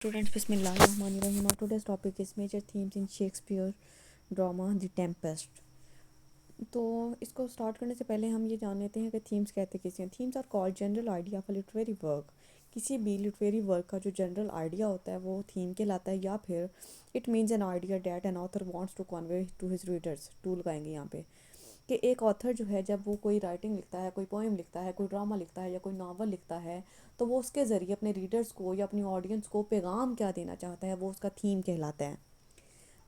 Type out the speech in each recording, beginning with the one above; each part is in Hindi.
Students, Bismillahirrahmanirrahim. Our today's topic is major themes in Shakespeare drama The Tempest. तो इसको स्टार्ट करने से पहले हम ये जान लेते हैं कि थीम्स कहते किसे हैं. Themes are called general idea of a literary work. किसी भी लिटरेरी वर्क का जो जनरल आइडिया होता है वो थीम कहलाता है, या फिर it means an idea that an author wants to convey to his readers. टू लगाएंगे यहाँ पे कि एक ऑथर जो है जब वो कोई राइटिंग लिखता है, कोई पोएम लिखता है, कोई ड्रामा लिखता है या कोई नावल लिखता है, तो वो उसके ज़रिए अपने रीडर्स को या अपनी ऑडियंस को पैगाम क्या देना चाहता है, वो उसका थीम कहलाता है.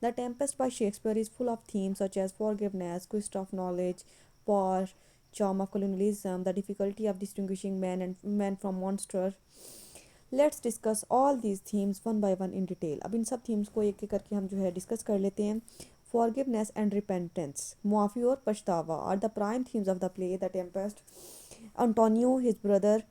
The Tempest by Shakespeare is full of themes such as forgiveness, quest of knowledge, power, charm of colonialism, the difficulty of distinguishing man from monster. Let's discuss all these themes one by one in detail. अब इन सब थीम्स को एक एक करके हम जो है डिस्कस कर लेते हैं. फॉरगिवनेस एंड रिपेंटेंस, मुआफ़ी और पछतावा, are the prime themes of the play the Tempest. Antonio his brother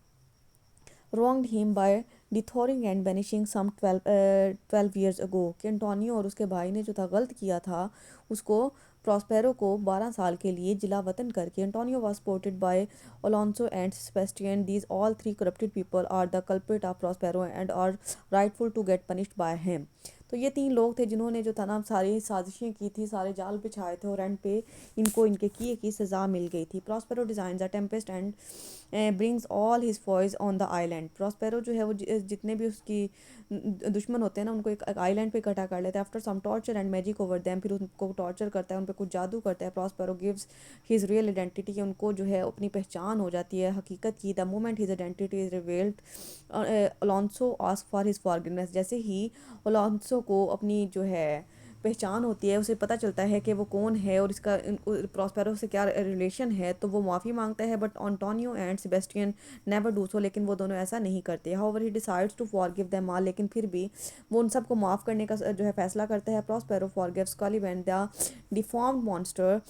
wronged him by dethroning and banishing some 12 years ago. कि एंटोनियो और उसके भाई ने जो था गलत किया था, उसको प्रॉस्पेरो को 12 साल के लिए जिला वतन करके. Antonio was supported by Alonso and Sebastian. These all three corrupted people are the culprit of Prospero and are rightful to get punished by him. तो ये तीन लोग थे जिन्होंने जो था ना सारी साजिशें की थी, सारे जाल बिछाए थे, और एंड पे इनको इनके किए की सज़ा मिल गई थी. Prospero designs the Tempest and brings all his foes on the island. Prospero जो है वो जितने भी उसकी दुश्मन होते हैं ना, उनको एक आइलैंड पे इकट्ठा कर लेता है. After some torture and magic over them, फिर उनको टॉर्चर करता है, उन पर कुछ जादू करता है. Prospero gives his real identity, उनको जो है अपनी पहचान हो जाती है हकीकत की. The moment his identity is revelled, Alonso ask for his forgiveness. जैसे ही अलोंसो को अपनी जो है पहचान होती है, उसे पता चलता है कि वो कौन है और इसका प्रॉस्पेरो से क्या रिलेशन है, तो वो माफ़ी मांगता है. But Antonio and Sebastian never do so, लेकिन वो दोनों ऐसा नहीं करते. However he decides to forgive them all, लेकिन फिर भी वो उन सबको माफ़ करने का जो है फैसला करता है. Prospero forgives Caliban the deformed monster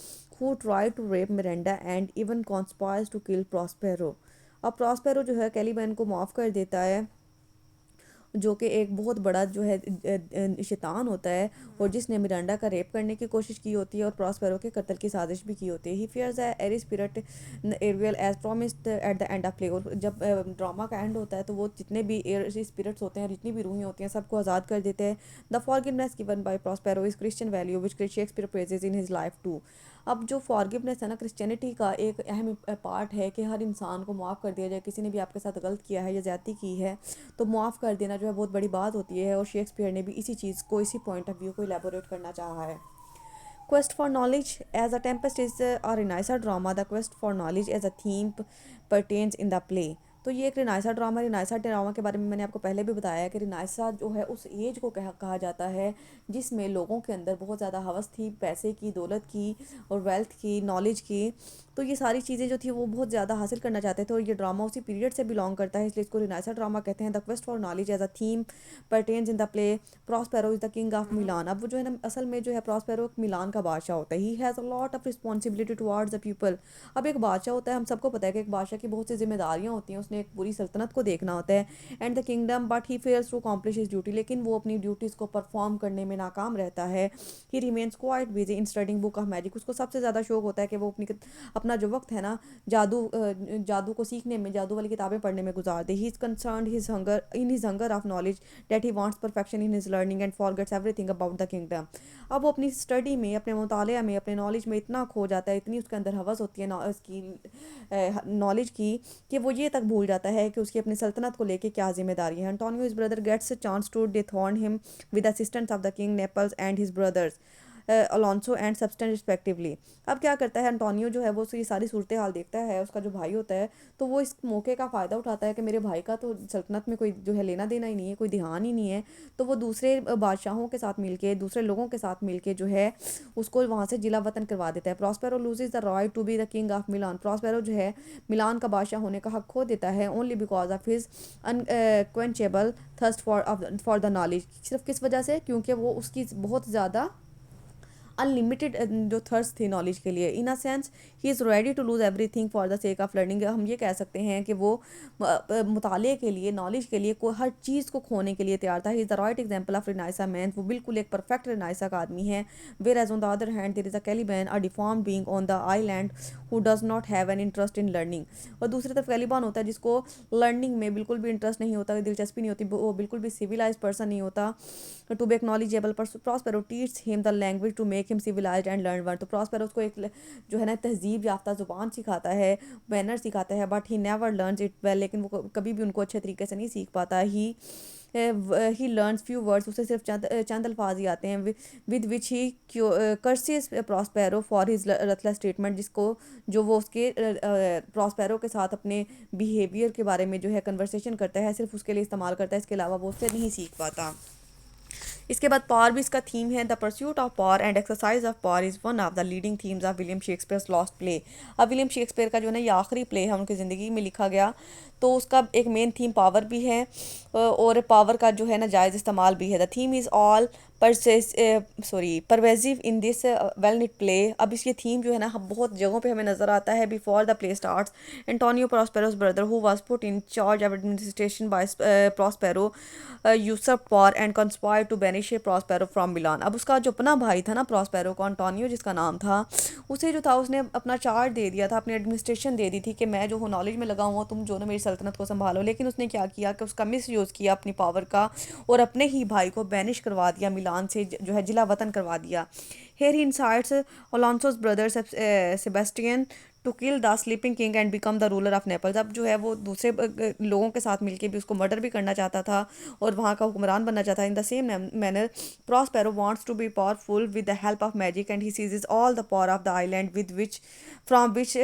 who try to rape Miranda and even conspires to kill Prospero. अब प्रॉस्पेरो जो है कैलिबैन को माफ़ कर देता है, जो कि एक बहुत बड़ा जो है शैतान होता है, और जिसने मिरांडा का रेप करने की कोशिश की होती है और प्रॉस्पेरो के कत्ल की साजिश भी की होती है. He frees airy spirit Ariel as promised at the end of play. और जब ड्रामा का एंड होता है तो वो जितने भी एयर स्पिरिट्स होते हैं, जितनी भी रूहें होती हैं, सबको आज़ाद कर देते हैं. The forgiveness given by Prospero is Christian value which Shakespeare praises in his life too. अब जो फॉरगिवनेस है ना, क्रिश्चियनिटी का एक अहम पार्ट है कि हर इंसान को माफ़ कर दिया जाए. किसी ने भी आपके साथ गलत किया है या ज़्यादती की है, तो माफ़ कर देना जो है बहुत बड़ी बात होती है. और शेक्सपियर ने भी इसी चीज़ को, इसी पॉइंट ऑफ व्यू को इलेबोरेट करना चाहा है. Quest for knowledge as a tempest is a Renaissance drama. The quest for knowledge as a theme pertains in the play. तो ये एक रिनाइसा ड्रामा के बारे में मैंने आपको पहले भी बताया है कि रिनाइसा जो है उस एज को कहा जाता है जिसमें लोगों के अंदर बहुत ज़्यादा हवस थी पैसे की, दौलत की और वेल्थ की, नॉलेज की. तो ये सारी चीज़ें जो थी वो बहुत ज़्यादा हासिल करना चाहते थे, और ये ड्रामा उसी पीरियड से बिलोंग करता है, इसलिए इसको रिनाइसा ड्रामा कहते हैं. The quest for knowledge as a theme pertains in the play. Prospero is the king of Milan. अब वो जो है ना असल में जो है प्रॉस्पेरो मिलान का बादशाह होता है. He has a lot of responsibility towards the people. अब एक बादशाह होता है, हम सबको पता है कि एक बादशाह की बहुत सी जिम्मेदारियाँ होती हैं, उसने एक पूरी सल्तनत को देखना होता है. And the kingdom, but he fails to accomplish his duty. लेकिन वो अपनी ड्यूटीज़ को परफॉर्म करने में नाकाम रहता है. ही remains quite busy in studying book of magic. उसको सबसे ज़्यादा शौक होता है कि वो अपना जो वक्त है ना जादू को सीखने में, जादू वाली किताबें पढ़ने में गुजार दे. He is concern his hunger of knowledge that he wants perfection in his learning and forgets everything about the kingdom. अब वो अपनी स्टडी में, अपने मुतालिया में, अपने नॉलेज में इतना खो जाता है, इतनी उसके अंदर हवस होती है उसकी नॉलेज की, कि वो ये तक भूल जाता है कि उसकी अपनी सल्तनत को लेके क्या जिम्मेदारी है. Antonio his brother gets a chance to dethrone him with assistance of the king Naples and his brothers Alonso and Sebastian respectively. अब क्या करता है एंटोनियो जो है वो ये सारी सूरत हाल देखता है, उसका जो भाई होता है, तो वो इस मौके का फ़ायदा उठाता है कि मेरे भाई का तो सल्तनत में कोई जो है लेना देना ही नहीं है, कोई ध्यान ही नहीं है. तो वो दूसरे बादशाहों के साथ मिलके, दूसरे लोगों के साथ मिलके जो है उसको वहाँ से जिला वतन करवा देता है. Prospero loses the right to be the king of Milan. Prospero जो है मिलान का बादशाह होने का हक खो देता है only because of his unquenchable thirst for the knowledge. सिर्फ किस वजह से? क्योंकि वो उसकी बहुत ज़्यादा अनलिमिटेड जो थर्स्ट थी नॉलेज के लिए। In a sense he is ready to lose everything for the sake of learning. हम ये कह सकते हैं कि वो मुताले के लिए, नॉलेज के लिए, को हर चीज़ को खोने के लिए तैयार था। He is the right example of Renaissance man. वो बिल्कुल एक परफेक्ट रिनाइसा का आदमी है। Whereas on the other hand there is a Caliban, a deform being on the island who does not have an interest in learning. और दूसरी तरफ कैलिबॉन होता है जिसको लर्निंग में बिल्कुल भी इंटरेस्ट नहीं होता, दिलचस्पी नहीं होती, वो बिल्कुल भी सिविलाइज पर्सन नहीं होता। To be knowledgeable Prospero teach him the language to make him civilise and learn word. तो प्रॉस्पेरो उसको एक जो है ना तहजीब याफ्ता ज़ुबान सिखाता है, मैनर सिखाता है, but he never learns it well. लेकिन वो कभी भी उनको अच्छे तरीके से नहीं सीख पाता। ही लर्नस फ्यू वर्ड्स, उसे सिर्फ चंद अल्फाज ही आते हैं। With which he curses Prospero for his ruthless statement, जिसको जो वो उसके प्रॉस्पेरो के साथ अपने बिहेवियर के बारे में जो है कन्वर्सेशन करता है, सिर्फ उसके लिए इस्तेमाल करता है, इसके अलावा वो उससे नहीं सीख पाता। इसके बाद पावर भी इसका थीम है। The pursuit of power and exercise of power is one of the leading themes of William Shakespeare's lost play. अब विलियम शेक्सपियर का जो है ना ये आखिरी प्ले है उनकी ज़िंदगी में लिखा गया, तो उसका एक मेन थीम पावर भी है और पावर का जो है ना जायज़ इस्तेमाल भी है। The theme is all pervasive in this well knit play. अब इस ये थीम जो है ना बहुत जगहों पे हमें नज़र आता है। Before the play starts, Antonio Prospero's brother who was put in charge of administration by Prospero usurp power and conspire to banish Prospero from Milan. अब उसका जो अपना भाई था ना प्रॉस्पेरो को, एंटोनियो जिसका नाम था, उसे जो था उसने अपना चार्ज दे दिया था, अपनी एडमिनिस्ट्रेशन दे दी थी कि मैं जो हूँ नॉलेज में लगा हुआ, तुम जो ना मेरी सल्तनत को संभालो। लेकिन उसने क्या किया कि उसका मिस यूज़ किया अपनी पावर का और अपने ही भाई को बैनिश करवा दिया, मिलान से जो है जिला वतन करवा दिया। Here he incites Alonso's brother Sebastian to kill the sleeping king and become the ruler of Naples. अब जो है वो दूसरे लोगों के साथ मिलकर भी उसको मर्डर भी करना चाहता था और वहाँ का हुक्मरान बनना चाहता था। In the same manner Prospero wants to be powerful with the help of magic and he seizes all the power of the island with which from which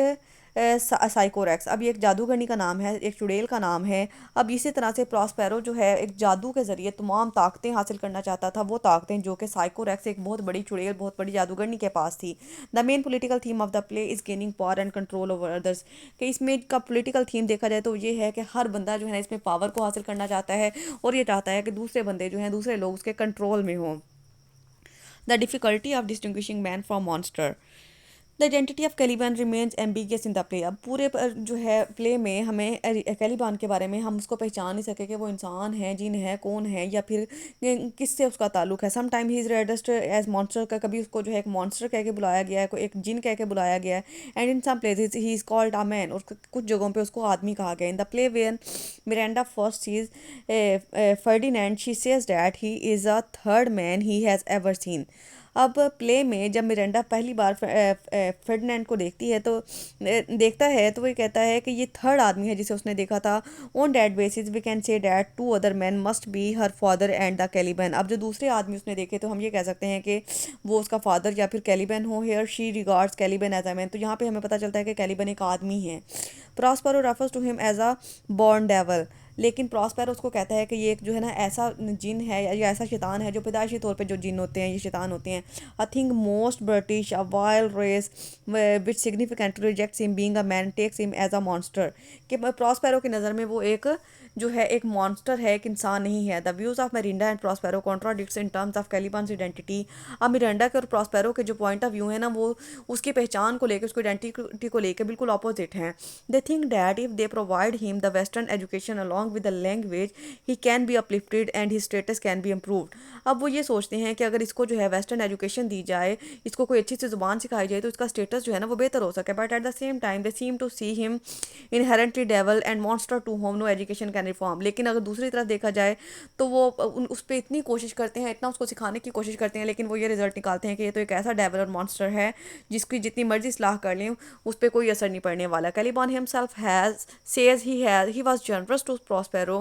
Sycorax. अब ये एक जादूगरनी का नाम है, एक चुड़ैल का नाम है। अब इसी तरह से प्रॉस्पेरो जो है एक जादू के ज़रिए तमाम ताकतें हासिल करना चाहता था, वो ताकतें जो कि साइकोरेक्स एक बहुत बड़ी चुड़ैल, बहुत बड़ी जादूगरनी के पास थी। The main political theme of the play is gaining power and control over others. कि इसमें का पोलिटिकल थीम देखा जाए तो ये है कि हर बंदा जो है इसमें पावर को हासिल करना चाहता है और ये चाहता है कि दूसरे बंदे जो हैं, दूसरे लोग उसके कंट्रोल में हों। The difficulty of distinguishing man from monster. The identity of Caliban remains ambiguous in the play. अब पूरे जो है प्ले में हमें कैलिबान के बारे में हम उसको पहचान नहीं सके कि वो इंसान है, जिन है, कौन है, या फिर किससे उसका ताल्लुक है। Some time he is treated as monster का, कभी उसको जो है एक मॉन्स्टर कह के बुलाया गया है, कोई एक जिन कह के बुलाया गया है। And in some places he is called a man, और कुछ जगहों पे उसको आदमी कहा गया। In the play where Miranda first sees Ferdinand, she says that he is a third man he has ever seen. अब प्ले में जब मिरांडा पहली बार फर्डिनेंड को देखता है तो वो कहता है कि ये थर्ड आदमी है जिसे उसने देखा था। On that basis we can say that two other man must be her father and the Caliban. अब जो दूसरे आदमी उसने देखे तो हम ये कह सकते हैं कि वो उसका फादर या फिर कैलिबन हो। Here she regards Caliban as a man, तो यहाँ पे हमें पता चलता है कि कैलिबन एक आदमी है। Prospero refers to him as a born devil, लेकिन प्रॉस्पेरो उसको कहता है कि ये एक जो है ना ऐसा जिन है या ऐसा शैतान है जो पैदाइशी तौर पे जो जिन होते हैं, ये शैतान होते हैं। I think most British a wild race which significant rejects him being a man takes him as a monster. कि प्रॉस्पेरो की नज़र में वो एक जो है एक मॉन्स्टर है, एक इंसान नहीं है। The views of Miranda and Prospero contradicts in terms of Caliban's identity. अब मिरिंडा के और प्रॉस्पेरो के जो पॉइंट ऑफ व्यू है ना वो उसकी पहचान को लेकर, उसको आइडेंटिटी को लेकर बिल्कुल अपोजिट हैं। They think that if they provide him the western education along with the language he can be uplifted and his status can be improved. अब वो ये सोचते हैं कि अगर इसको जो है वेस्टर्न एजुकेशन दी जाए, इसको कोई अच्छी सी ज़ुबान सिखाई जाए तो इसका स्टेटस जो है ना वो बेहतर हो सके। But at the same time they seem to see him inherently devil and monster to whom no education can reform. लेकिन अगर दूसरी तरफ देखा जाए तो वो उस पर इतनी कोशिश करते हैं, इतना उसको सिखाने की कोशिश करते हैं, लेकिन वो ये रिजल्ट निकालते हैं कि ये तो एक ऐसा डेवल और मॉन्स्टर है जिसकी जितनी मर्जी सलाह कर लें उस पर कोई असर नहीं पड़ने वाला। कैलिबॉन himself he was generous to Prospero,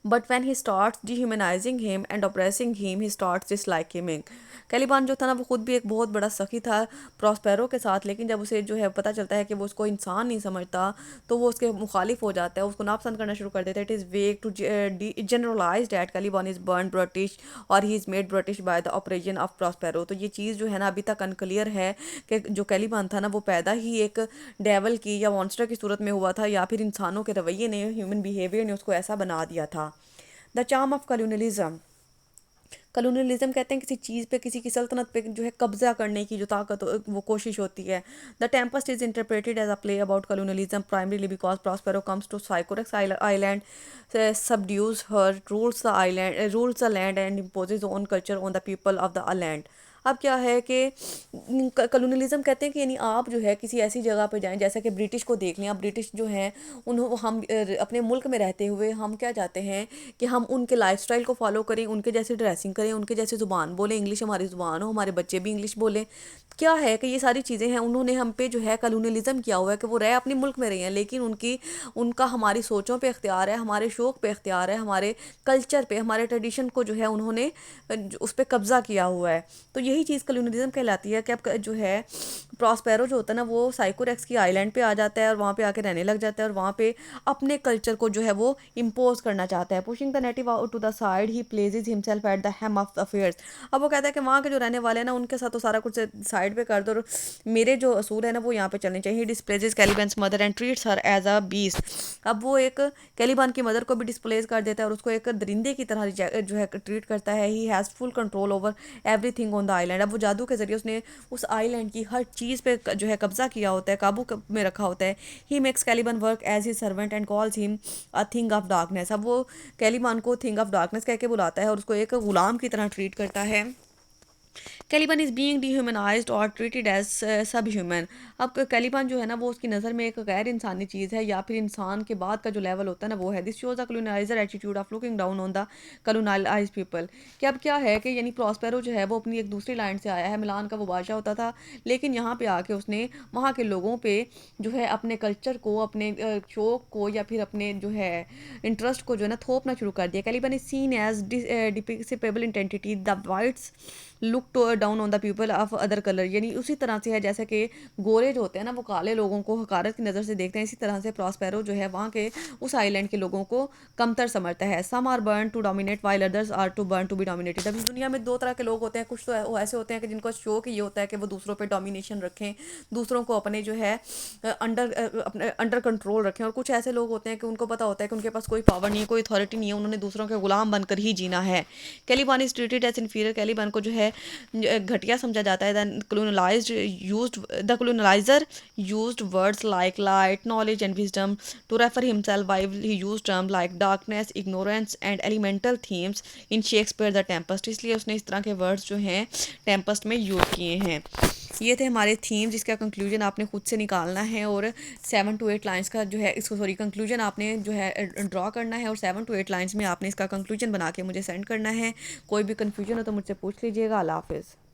but when he starts dehumanizing him and oppressing him, he starts disliking him. कैलिबान जो था ना वो खुद भी एक बहुत बड़ा सखी था प्रॉस्पेरो के साथ, लेकिन जब उसे जो है पता चलता है कि वो उसको इंसान नहीं समझता तो वो उसके मुखालिफ हो जाता है, उसको नापसंद करना शुरू कर देता है। It is weak to generalise that Caliban is born British और he is made British by the operation of Prospero. तो ये चीज़ जो है ना अभी तक अनक्लियर है कि जो कैलिबान था ना वो पैदा ही एक डेवल की या मॉन्स्टर की सूरत में हुआ था या फिर इंसानों के रवैये ने, ह्यूमन बिहेवियर ने उसको ऐसा बना दिया था। The charm of colonialism. Colonialism कहते हैं किसी चीज़ पे, किसी की सल्तनत पे जो है कब्जा करने की जो ताकत वो कोशिश होती है। The Tempest is interpreted as a play about colonialism primarily because Prospero comes to Sycorax island, subdues her, rules the land and imposes own culture on the people of the land। अब क्या है कि कलोनियलिज्म कहते हैं कि यानी आप जो है किसी ऐसी जगह पर जाएं, जैसा कि ब्रिटिश को देख लें। अब ब्रिटिश जो हैं उन्होंने हम अपने मुल्क में रहते हुए हम क्या चाहते हैं कि हम उनके लाइफस्टाइल को फॉलो करें, उनके जैसे ड्रेसिंग करें, उनके जैसे ज़ुबान बोलें, इंग्लिश हमारी ज़ुबान हो, हमारे बच्चे भी इंग्लिश बोलें। क्या है कि ये सारी चीज़ें हैं, उन्होंने हम पे जो है कलोनियलिज्म किया हुआ है कि वो रह अपने मुल्क में रही हैं, लेकिन उनका हमारी सोचों पे इख्तियार है, हमारे शौक़ पे इख्तियार है, हमारे कल्चर पे, हमारे ट्रेडिशन को जो है उन्होंने उस पर कब्ज़ा किया हुआ है। तो यही चीज़ कलोनियलिज्म कहलाती है कि अब जो है प्रॉस्पेरो जो होता है ना वो साइकोरेक्स की आइलैंड पे आ जाता है और वहाँ पे आके रहने लग जाता है और वहाँ पे अपने कल्चर को जो है वो इम्पोज करना चाहता है। Pushing the native out to the side he places himself at the helm of affairs. अब वो कहता है कि वहाँ के जो रहने वाले हैं ना उनके साथ तो सारा कुछ साइड पे कर दो और मेरे जो असूल है ना वो यहाँ पे चलने चाहिए। Displaces Caliban's mother and treats her as a beast. अब वो एक कैलिबान की मदर को भी डिस्प्लेस कर देता है और उसको एक दरिंदे की तरह जो है ट्रीट करता है। He has full control over everything on the island. अब वो जादू के जरिए उसने उस आइलैंड की हर चीज़ पे जो है कब्जा किया होता है, काबू में रखा होता है। He makes Caliban work as his servant and calls him a thing of darkness. अब वो कैलिबान को थिंग ऑफ डार्कनेस कह के बुलाता है और उसको एक गुलाम की तरह ट्रीट करता है। कैलिबन इज़ बीइंग डिह्यूमनाइज्ड और ट्रीटेड एज सब ह्यूमन। अब कैलिबन जो है ना वो उसकी नज़र में एक गैर इंसानी चीज़ है या फिर इंसान के बाद का जो लेवल होता है ना वो है। This shows the coloniser attitude of looking down on the colonised people. कि अब क्या है कि यानी प्रॉस्पेरो जो है वो अपनी एक दूसरी लाइन से आया है, मिलान का वो बादशाह होता था, लेकिन यहाँ पे आके उसने वहाँ के लोगों पे जो है अपने कल्चर को, अपने शौक को या फिर अपने जो है इंटरेस्ट को जो है ना थोपना शुरू कर दिया। Caliban is seen as despicable entity the whites look down on the people of other colour. यानी उसी तरह से है जैसे कि गोरे जो होते हैं ना वो काले लोगों को हकारत की नज़र से देखते हैं, इसी तरह से प्रॉस्पेरो जो है वहाँ के उस आइलैंड के लोगों को कमतर समझता है। Some are born to dominate while others are to born to be dominated. अब इस दुनिया में दो तरह के लोग होते हैं। कुछ तो वो ऐसे होते हैं कि जिनको शौक ये होता है कि वो दूसरों पर डोमिनेशन रखें, दूसरों को अपने जो है अपने अंडर कंट्रोल रखें, और कुछ ऐसे लोग होते हैं कि उनको पता होता है कि उनके पास कोई पावर नहीं है, कोई अथॉरिटी नहीं है, उन्होंने दूसरों के गुलाम बनकर ही जीना है। कैलिबान इज ट्रीटेड एज इन्फीरियर। कैलिबान को जो है घटिया समझा जाता है। The colonizer used words like light, knowledge and wisdom to refer himself, while he used terms like darkness, ignorance and elemental themes in Shakespeare the Tempest। इसलिए उसने इस तरह के वर्ड्स जो हैं टेम्पस्ट में यूज़ किए हैं। ये थे हमारे थीम जिसका कंक्लूजन आपने खुद से निकालना है और 7 to 8 लाइंस का जो है इसको कंक्लूजन आपने जो है ड्रॉ करना है और 7 to 8 लाइंस में आपने इसका कंक्लूजन बना के मुझे सेंड करना है। कोई भी कन्फ्यूजन हो तो मुझसे पूछ लीजिएगा। अल्लाह हाफिज़।